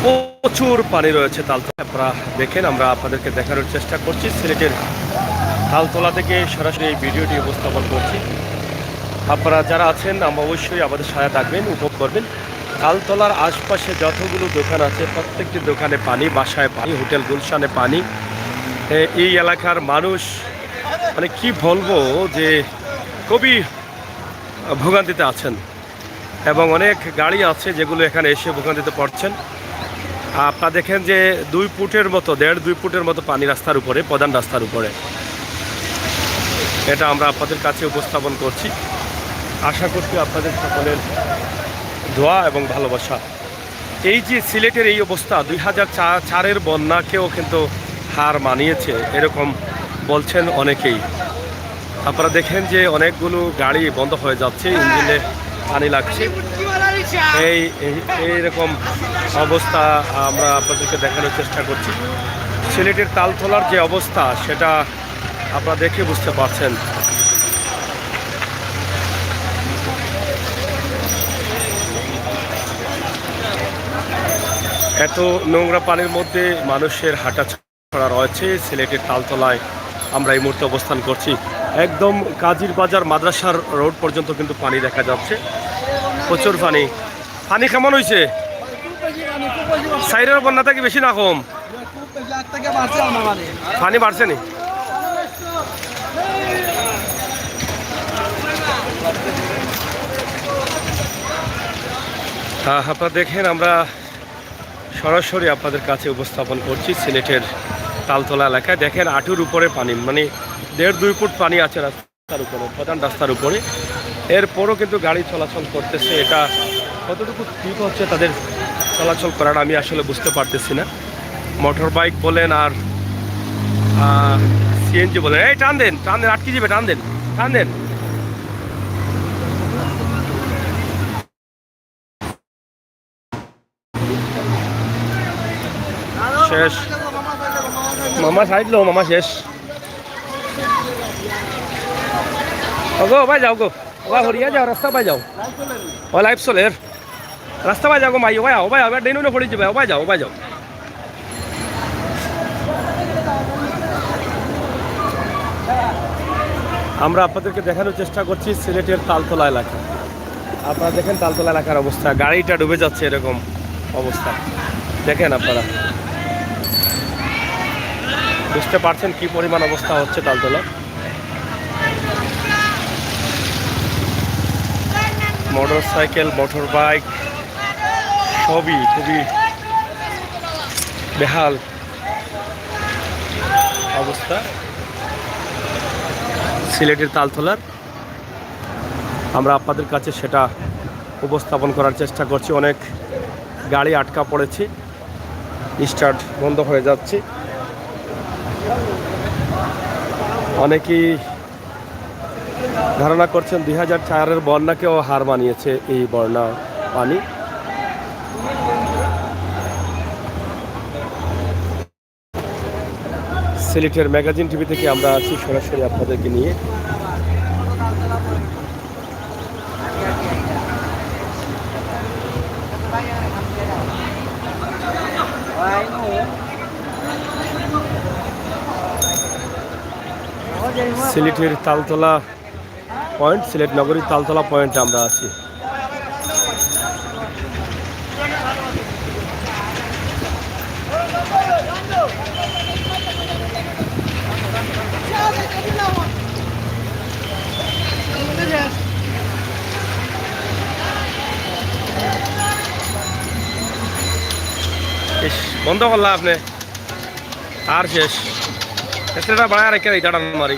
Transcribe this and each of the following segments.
প্রচুর পানি রয়েছে তালতলা। আপনারা দেখেন, আমরা আপনাদেরকে দেখানোর চেষ্টা করছি। সিলেটের তালতলা থেকে সরাসরি এই ভিডিওটি উপস্থাপন করছি। আপনারা যারা আছেন অবশ্যই আমাদের সাথে থাকবেন, উপভোগ করবেন। তালতলার আশপাশে যতগুলো দোকান আছে প্রত্যেকটি দোকানে পানি, বাসায় পানি, হোটেল গুলশানে পানি। এই এলাকার মানুষ মানে কি বলবো যে খুবই ভোগান্তিতে আছেন, এবং অনেক গাড়ি আছে যেগুলো এখানে এসে ভোগান্তিতে পড়ছেন। আপনারা দেখেন যে 2 ফুটের মতো, 1.5-2 ফুটের মতো পানি রাস্তার উপরে, প্রধান রাস্তার উপরে। এটা আমরা আপনাদের কাছে উপস্থাপন করছি। আশা করছি আপনাদের সকলের দোয়া এবং ভালোবাসা। এই যে সিলেটের এই অবস্থা, 2004-এর বন্যাকেও কিন্তু হার মানিয়েছে এরকম বলছেন অনেকেই। আপনারা দেখেন যে অনেকগুলো গাড়ি বন্ধ হয়ে যাচ্ছে, ইঞ্জিনে পানি লাগছে। এইরকম অবস্থা আমরা আপনাদেরকে দেখানোর চেষ্টা করছি। সিলেটের তালতলার যে অবস্থা সেটা আপনারা দেখে বুঝতে পারছেন। এত নোংরা পানির মধ্যে মানুষের হাঁটাচলা রয়েছে সিলেটের তালতলায়। আমরা এই মুহূর্তে অবস্থান করছি, একদম কাজীর বাজার মাদ্রাসার রোড পর্যন্ত কিন্তু পানি দেখা যাচ্ছে, প্রচুর পানি। পানি কেমন হয়েছে? সাইডের বন্যা থেকে বেশি না কম? পানি বাড়ছে নি? আপনারা দেখেন, আমরা সরাসরি আপনাদের কাছে উপস্থাপন করছি সিলেটের তালতলা এলাকায়। দেখেন হাঁটুর উপরে পানি, মানে 1.5-2 ফুট পানি আছে রাস্তার উপরে, প্রধান রাস্তার উপরে। এরপরও কিন্তু গাড়ি চলাচল করতেছে। এটা কতটুকু ঠিক হচ্ছে তাদের চলাচল করাটা আমি আসলে বুঝতে পারতেছি না। মোটর বাইক বলেন আর সিএনজি বলেন, এই টান দেন, আটকে যাবে, টান দেন। শেষ মামা, সাইড লো মামা, শেষ। গো ভাই যাও, গো ভাই হরিয়া যাও, রাস্তা পাই যাও, ও লাইফ চলে রাস্তা পাই যাও গো মাই, ভাই ভাই আবার ডেনু পড়ে যাবে, ভাই যাও। আমরা আপনাদেরকে দেখানোর চেষ্টা করছি সিলেটের তালতলা এলাকা। আপনারা দেখেন তালতলা এলাকার অবস্থা, গাড়িটা ডুবে যাচ্ছে এরকম অবস্থা। দেখেন আপনারা বুঝতে পারছেন কি পরিমাণ অবস্থা হচ্ছে Taltala. Motor cycle, motor bike সবই খুবই বেহাল অবস্থা সিলেটের তালতলার। আমরা আপনাদের কাছে সেটা উপস্থাপন করার চেষ্টা করছি। অনেক গাড়ি আটকা পড়েছে, স্টার্ট বন্ধ হয়ে যাচ্ছে। অনেকেই ধারণা করছেন 2004-এর বন্যাকেও হার মানিয়েছে এই বন্যা পানি। সিলেটের ম্যাগাজিন টিভি থেকে আমরা আছি সরাসরি আপনাদেরকে নিয়ে। সিলেটের তালতলা পয়েন্ট, সিলেট নগরীর তালতলা পয়েন্টে আমরা আছি। বন্ধ করলা আপনি আর শেষ। এসেটা বাড়ায় রাখে এইটা টান মারি,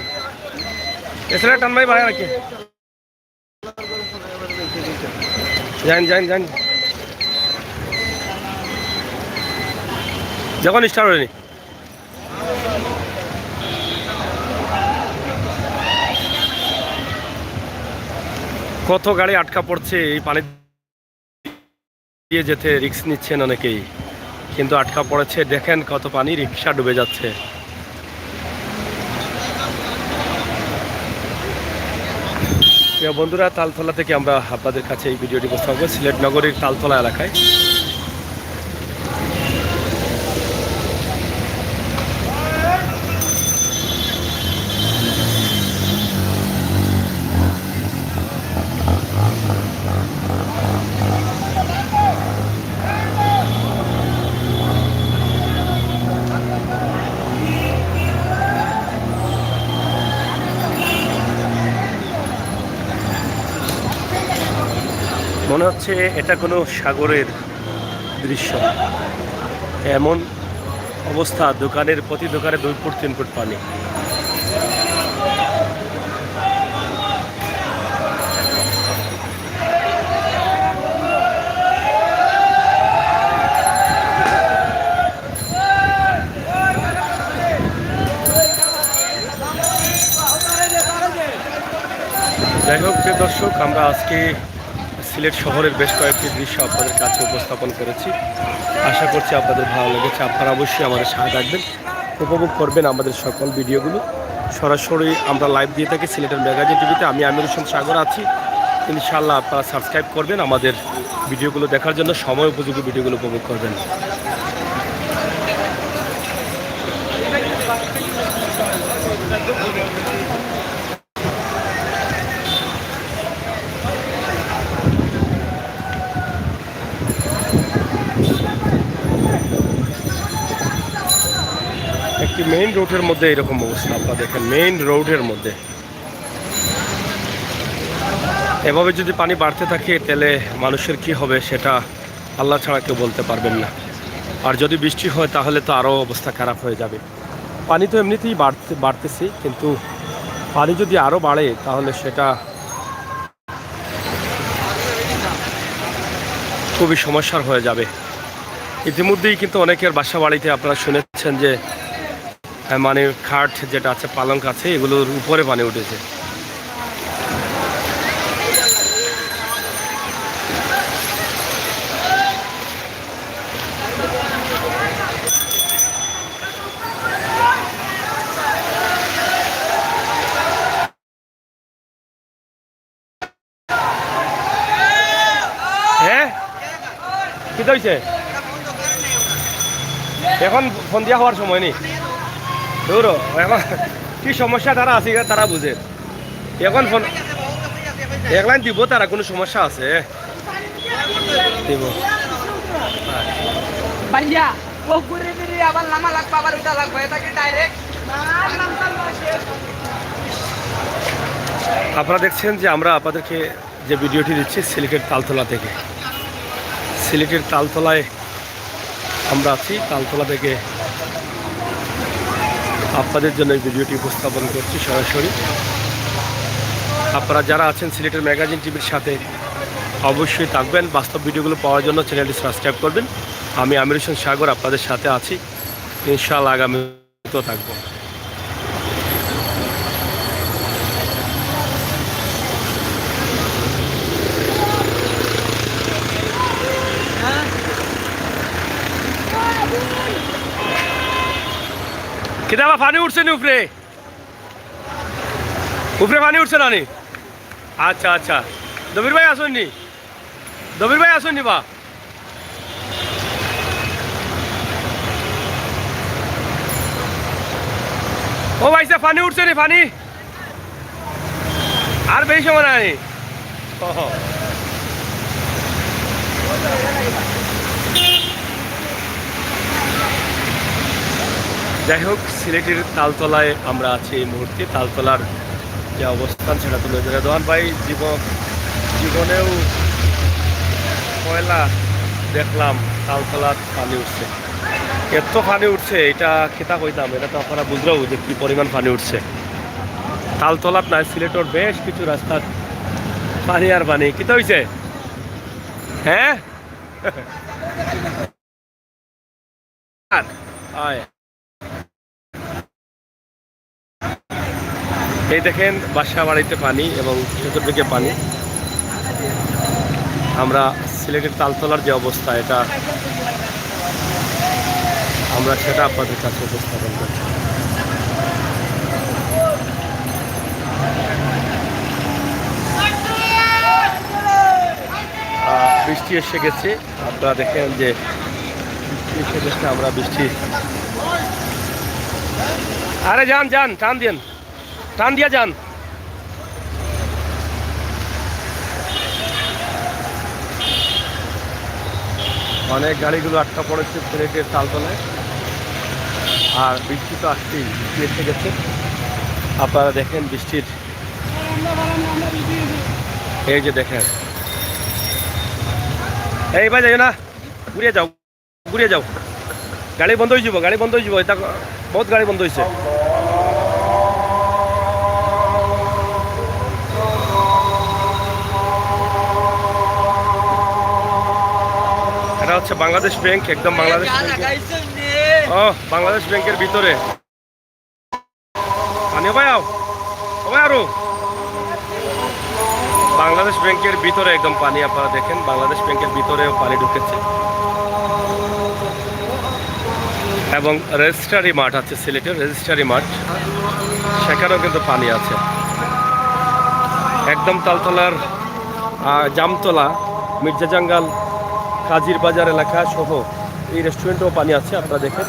এসেটা টান মারি বাড়ায় রাখে। যান যখন স্টার্ট হয়নি। কত গাড়ি আটকা পড়ছে এই পানি দিয়ে যেতে, রিস্ক নিচ্ছেন অনেকেই, কিন্তু আটকা পড়েছে। দেখেন কত পানি, রিক্সা ডুবে যাচ্ছে। বন্ধুরা, তালতলা থেকে আমরা আপনাদের কাছে এই ভিডিওটি উপস্থাপন করব সিলেট নগরীর তালতলা এলাকায়। মনে হচ্ছে এটা কোনো সাগরের দৃশ্য। এমন অবস্থা, দোকানের প্রতি দোকানে 2 ফুট 3 ফুট পানি। যাই হোক প্রিয় দর্শক, আমরা আজকে সিলেট শহরের বেশ কয়েকটি দৃশ্য আপনাদের কাছে উপস্থাপন করেছি। আশা করছি আপনাদের ভালো লেগেছে। আপনারা অবশ্যই আমাদের সাথে থাকবেন, উপভোগ করবেন আমাদের সকল ভিডিওগুলো। সরাসরি আমরা লাইভ দিয়ে থাকি সিলেটের ম্যাগাজিন টিভিতে। আমি আমির হোসেন সাগর আছি। ইনশাআল্লাহ আপনারা সাবস্ক্রাইব করবেন আমাদের ভিডিওগুলো দেখার জন্য, সময় উপযোগী ভিডিওগুলো উপভোগ করবেন। একটি মেইন রোডের মধ্যে এরকম অবস্থা, আপনারা দেখেন মেইন রোডের মধ্যে এভাবে যদি পানি বাড়তে থাকে তাহলে মানুষের কি হবে সেটা আল্লাহ ছাড়া কেউ বলতে পারবেন না। আর যদি বৃষ্টি হয় তাহলে তো আরও অবস্থা খারাপ হয়ে যাবে। পানি তো এমনিতেই বাড়তেছে, কিন্তু পানি যদি আরও বাড়ে তাহলে সেটা খুবই সমস্যার হয়ে যাবে। ইতিমধ্যেই কিন্তু অনেকের বাসা বাড়িতে আপনারা শুনেছেন যে মানে খাট যেটা আছে, পালঙ্ক আছে, এগুলোর উপরে পানি উঠেছে। হ্যাঁ, কি হয়েছে? এখন ফোন দিয়া হওয়ার সময় নেই। দৌড়ো, এখন কি সমস্যা তারা আছে তারা বুঝে। এখন ফোন এক লাইন দিব, তারা কোনো সমস্যা আছে দিব। আপনারা দেখছেন যে আমরা আপনাদেরকে যে ভিডিওটি দিচ্ছি সিলেটের তালতলা থেকে। সিলেটের তালতলায় আমরা আছি। তালতলা থেকে আপনাদের জন্য এই ভিডিওটি উপস্থাপন করছি সরাসরি। আপনারা যারা আছেন সিলেটের ম্যাগাজিন টিভির সাথে অবশ্যই থাকবেন। বাস্তব ভিডিওগুলো পাওয়ার জন্য চ্যানেলটি সাবস্ক্রাইব করবেন। আমি আমির হোসেন সাগর আপনাদের সাথে আছি, ইনশাআল্লাহ আগামীতেও থাকবো। কিতাবা পানি উঠছে নি উপরে? উপরে পানি উঠছে না নি? আচ্ছা আচ্ছা, দবির ভাই আসুননি? দবির ভাই আসুননি বা? ও ভাইসা পানি উঠছে নি? পানি আর বেশি সময় নাই। যাই হোক, সিলেটের তালতলায় আমরা আছি এই মুহূর্তে। তালতলার যে অবস্থান সেটা তুলে ধরে দোয়ান ভাই জীবনেও পয়লা দেখলাম তালতলার পানি উঠছে। এত পানি উঠছে, এটা খেতা কইতাম, এটা তো আপনারা বুঝলেও যে কি পরিমাণ পানি উঠছে। তালতলার নাই, সিলেটের বেশ কিছু রাস্তার পানি আর পানি। কি তো হয়েছে? হ্যাঁ, এই দেখেন বাসা বাড়িতে পানি এবং চতুর্দিকে পানি। আমরা সিলেটের তালতলার যে অবস্থা, এটা আমরা সেটা আপনাদের কাছে উপস্থাপন করছি। বৃষ্টি এসে গেছে, আপনারা দেখেন যে বৃষ্টি এসে গেছে। আমরা বৃষ্টি, আরে যান যান, টান দিন, টান দিয়া যান। অনেক গাড়িগুলো আটকা পড়েছে সিলেটের তালতলায়। আর বৃষ্টি তো আসছেই, বৃষ্টি এসে গেছে। আপনারা দেখেন বৃষ্টির, এই যে দেখেন এই ভাই যাই না, ঘুরিয়ে যাও, গাড়ি বন্ধ হয়ে যাব, এটা বহুত গাড়ি বন্ধ হয়েছে। এটা হচ্ছে বাংলাদেশ ব্যাংক, একদম বাংলাদেশ ব্যাংক। ও বাংলাদেশ ব্যাংকের ভিতরে পানি ভাই আরো বাংলাদেশ ব্যাংকের ভিতরে একদম পানি, আপনারা দেখেন বাংলাদেশ ব্যাংকের ভিতরেও পানি ঢুকেছে। এবং রেজিস্ট্রারি মাঠ আছে, সিলেটের রেজিস্ট্রারি মাঠ, সেখানেও কিন্তু পানি আছে। একদম তালতলার জামতলা, মির্জা জাঙ্গাল, কাজির বাজার এলাকা সহ এই রেস্টুরেন্টেও পানি আছে। আপনারা দেখেন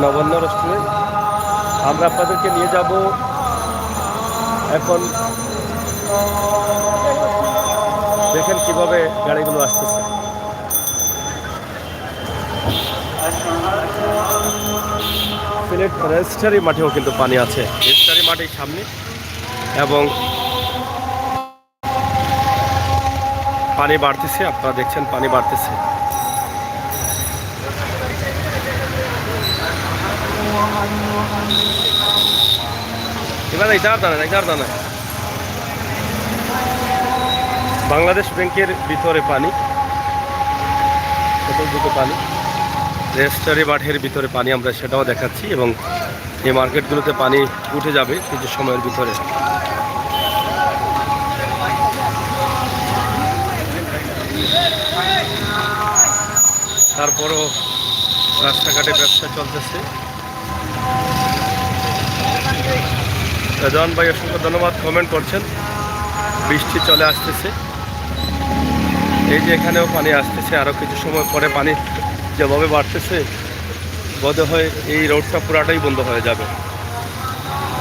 নবান্ন রেস্টুরেন্ট। আমরা আপনাদেরকে নিয়ে যাব এখন, দেখেন কিভাবে গাড়িগুলো আসতেছে। সিলেট রেজিস্ট্রারি মাঠেও কিন্তু পানি আছে, রেজিস্ট্রারি মাঠের সামনে, এবং পানি বাড়তেছে। আপনারা দেখছেন পানি বাড়তেছে। এবার বাংলাদেশ ব্যাংকের ভিতরে পানি, চতুর্দিকে পানি, রেজিস্ট্রারি মাঠের ভিতরে পানি, আমরা সেটাও দেখাচ্ছি। এবং এই মার্কেটগুলোতে পানি উঠে যাবে কিছু সময়ের ভিতরে। তারপরও রাস্তাঘাটে ব্যবসা চলতেছে। রেজান ভাই অসংখ্য ধন্যবাদ, কমেন্ট করছেন। বৃষ্টি চলে আসতেছে, এই যে এখানেও পানি আসতেছে। আরও কিছু সময় পরে পানি যেভাবে বাড়তেছে বোধ হয় এই রোডটা পুরাটাই বন্ধ হয়ে যাবে।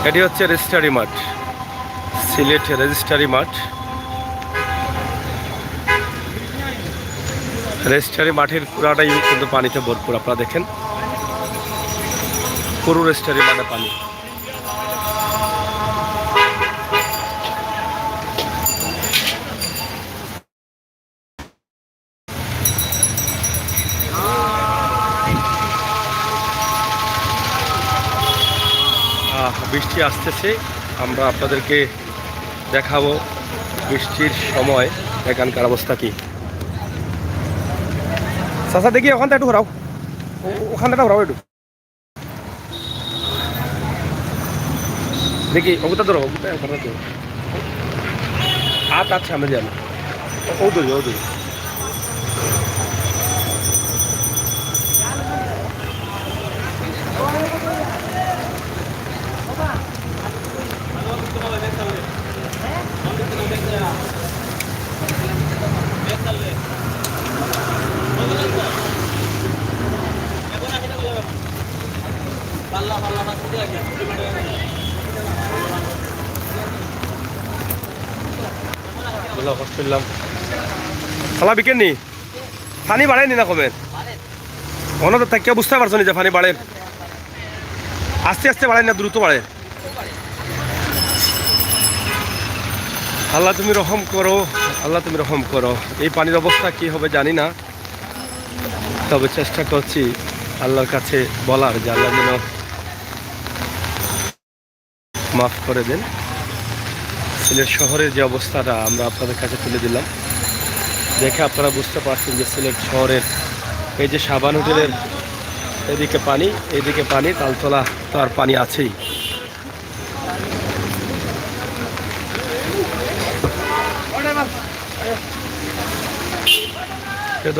এটি হচ্ছে রেজিস্ট্রারি মাঠ, সিলেট রেজিস্ট্রারি মাঠ। রেজিস্ট্রারি মাঠের পুরাটাই কিন্তু পানিতে ভরপুর। আপনারা দেখেন পুরো রেজিস্ট্রারি মাঠে পানি। বৃষ্টি আসতেছে, আমরা আপনাদেরকে দেখাবো বৃষ্টির সময় এখানকার অবস্থা কি। চাচা দেখি ওখানটা একটু ঘোরাও, ওখানটা ঘোরাও একটু দেখি। ওগুতা ধরো, ওগুতা ওখানটা ধরো। আচ্ছা আমরা যাবো, ও ধরি। খালা বিকেন নি পানি বাড়েনি না কমের অন্য থাকে বুঝতে পারছো নি যে পানি বাড়ে, আস্তে আস্তে বাড়ে না দ্রুত বাড়ে। আল্লাহ তুমি রহম করো, আল্লাহ তুমি রহম করো। এই পানির অবস্থা কি হবে জানি না, তবে চেষ্টা করছি আল্লাহর কাছে বলার যে আল্লাহ যেন মাফ করে দেন। সিলেট শহরের যে অবস্থাটা আমরা আপনাদের কাছে তুলে দিলাম, দেখে আপনারা বুঝতে পারছেন যে সিলেট শহরের এই যে সাবান হোটেলের এদিকে পানি, এইদিকে পানি, তালতলা তো আর পানি আছেই।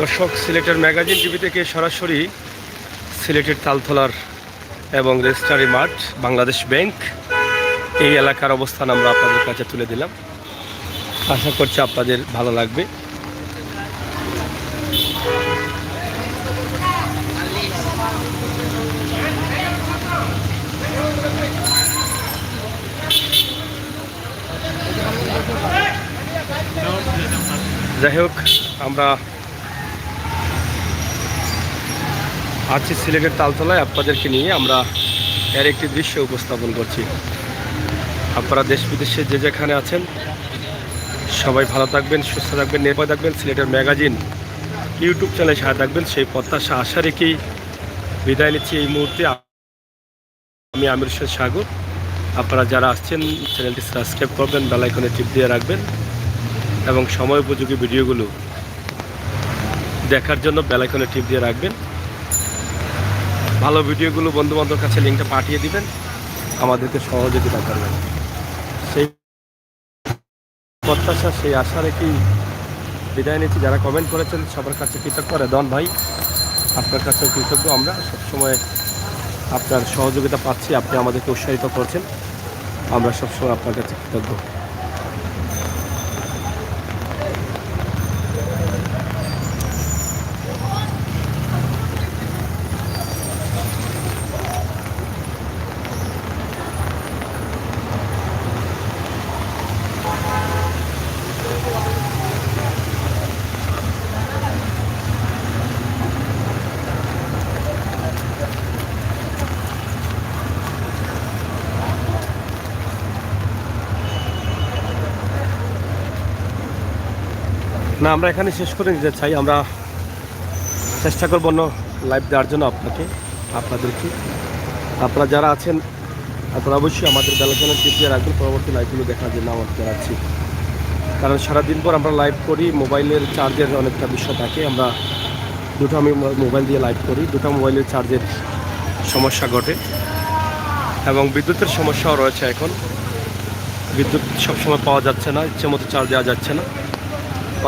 দর্শক, সিলেটের ম্যাগাজিন টিভি থেকে সরাসরি সিলেটের তালতলার এবং রেজিস্ট্রারি মাঠ, বাংলাদেশ ব্যাংক, এই এলাকার অবস্থান আমরা আপনাদের কাছে তুলে দিলাম। আশা করছি আপনাদের ভালো লাগবে। যাই হোক, আমরা আছি সিলেটের তালতলায়, আপনাদেরকে নিয়ে আমরা এর একটি দৃশ্য উপস্থাপন করছি। আপনারা দেশ বিদেশে যে যেখানে আছেন সবাই ভালো থাকবেন, সুস্থ থাকবেন, নিরাপদ থাকবেন। সিলেটের ম্যাগাজিন ইউটিউব চ্যানেলে সাথে থাকবেন সেই প্রত্যাশা আশা রেখেই বিদায় নিচ্ছি এই মুহূর্তে। আমি আমির হোসেন সাগর। আপনারা যারা আসছেন চ্যানেলটি সাবস্ক্রাইব করবেন, বেল আইকনে টিপ দিয়ে রাখবেন এবং সময় উপযোগী ভিডিওগুলো দেখার জন্য বেল আইকনে টিপ দিয়ে রাখবেন। ভালো ভিডিওগুলো বন্ধুবান্ধবের কাছে লিঙ্কটা পাঠিয়ে দিবেন, আমাদেরকে সহযোগিতা করবেন। সেই প্রত্যাশা সেই আশা রেখেই বিদায় নিচ্ছি। যারা কমেন্ট করেছেন সবার কাছে কৃতজ্ঞ। রেদন ভাই, আপনার কাছেও কৃতজ্ঞ। আমরা সবসময় আপনার সহযোগিতা পাচ্ছি, আপনি আমাদেরকে উৎসাহিত করছেন, আমরা সবসময় আপনার কাছে কৃতজ্ঞ। না, আমরা এখানে শেষ করে নিতে চাই। আমরা চেষ্টা করবো অন্য লাইভ দেওয়ার জন্য আপনাদেরকে। আপনারা যারা আছেন আপনারা অবশ্যই আমাদের বেলাখানে টিপ দিয়ে রাখবেন পরবর্তী লাইভগুলো দেখার জন্য আমার জানাচ্ছি। কারণ সারাদিন পর আমরা লাইভ করি, মোবাইলের চার্জের অনেকটা বিষয় থাকে। আমি মোবাইল দিয়ে লাইভ করি, দুটো মোবাইলের চার্জের সমস্যা ঘটে এবং বিদ্যুতের সমস্যাও রয়েছে। এখন বিদ্যুৎ সবসময় পাওয়া যাচ্ছে না, ইচ্ছে মতো চার্জ দেওয়া যাচ্ছে না,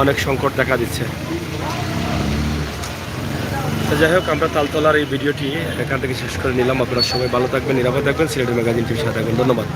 অনেক সংকট দেখা দিচ্ছে। তো যাই হোক, আমরা তালতলার এই ভিডিওটি এখান থেকে শেষ করে নিলাম। আপনারা সবাই ভালো থাকবেন, নিরাপদ থাকবেন, সিলেটি ম্যাগাজিন টিভির সাথে থাকবেন। ধন্যবাদ।